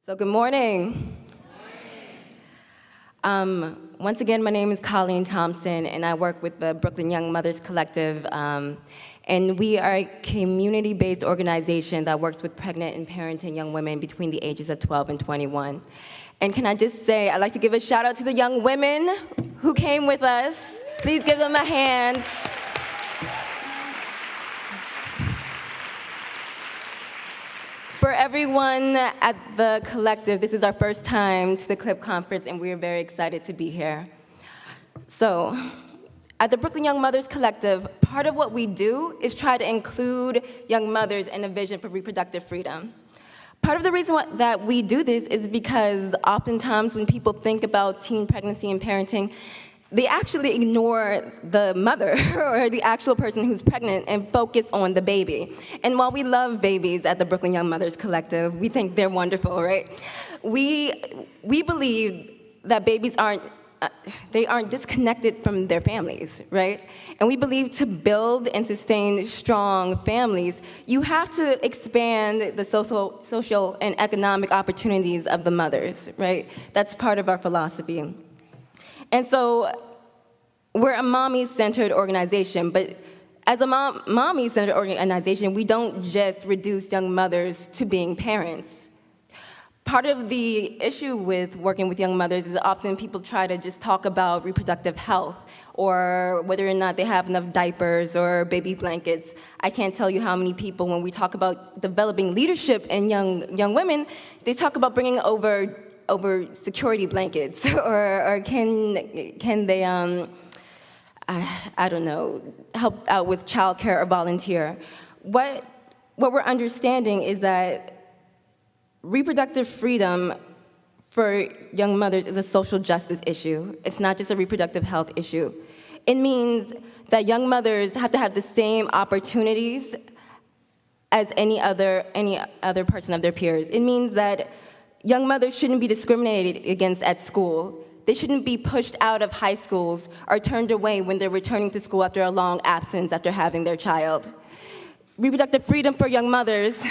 So good morning. Once again, my name is Colleen Thompson, and I work with the Brooklyn Young Mothers Collective. And we are a community-based organization that works with pregnant and parenting young women between the ages of 12 and 21. And can I just say, I'd like to give a shout out to the young women who came with us. Please give them a hand. For everyone at the collective, this is our first time to the CLIP conference, and we are very excited to be here. So, at the Brooklyn Young Mothers Collective, part of what we do is try to include young mothers in a vision for reproductive freedom. Part of the reason that we do this is because oftentimes when people think about teen pregnancy and parenting, they actually ignore the mother or the actual person who's pregnant and focus on the baby. And while we love babies at the Brooklyn Young Mothers Collective, we think they're wonderful, right? We believe that babies aren't disconnected from their families, right? And we believe to build and sustain strong families, you have to expand the social and economic opportunities of the mothers, right? That's part of our philosophy. And so we're a mommy-centered organization, but as a mommy-centered organization, we don't just reduce young mothers to being parents. Part of the issue with working with young mothers is often people try to just talk about reproductive health or whether or not they have enough diapers or baby blankets. I can't tell you how many people, when we talk about developing leadership in young women, they talk about bringing over security blankets, or can they, I don't know, help out with childcare or volunteer. What we're understanding is that reproductive freedom for young mothers is a social justice issue. It's not just a reproductive health issue. It means that young mothers have to have the same opportunities as any other person of their peers. It means that young mothers shouldn't be discriminated against at school. They shouldn't be pushed out of high schools or turned away when they're returning to school after a long absence after having their child. Reproductive freedom for young mothers.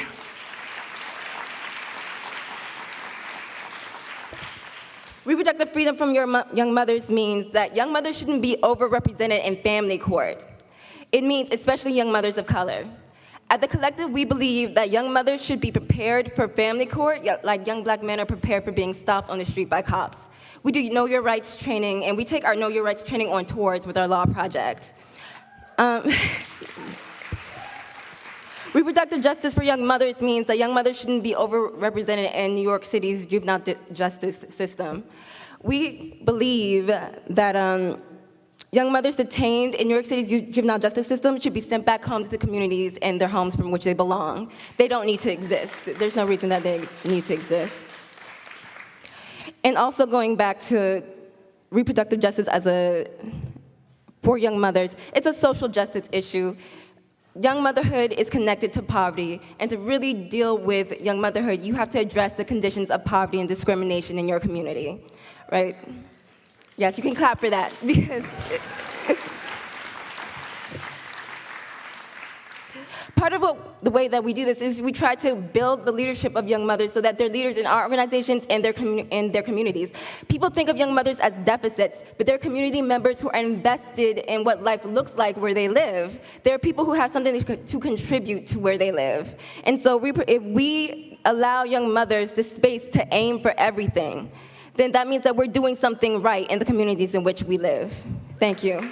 Reproductive freedom from your young mothers means that young mothers shouldn't be overrepresented in family court. It means especially young mothers of color. At the collective, we believe that young mothers should be prepared for family court, like young black men are prepared for being stopped on the street by cops. We do Know Your Rights training, and we take our Know Your Rights training on tours with our law project. Reproductive justice for young mothers means that young mothers shouldn't be overrepresented in New York City's juvenile justice system. We believe that young mothers detained in New York City's juvenile justice system should be sent back home to the communities and their homes from which they belong. They don't need to exist. There's no reason that they need to exist. And also going back to reproductive justice for young mothers, it's a social justice issue. Young motherhood is connected to poverty, and to really deal with young motherhood, you have to address the conditions of poverty and discrimination in your community, right? Yes, you can clap for that, because part of the way that we do this is we try to build the leadership of young mothers so that they're leaders in our organizations and their communities. People think of young mothers as deficits, but they're community members who are invested in what life looks like where they live. They're people who have something to contribute to where they live. And so if we allow young mothers the space to aim for everything, then that means that we're doing something right in the communities in which we live. Thank you.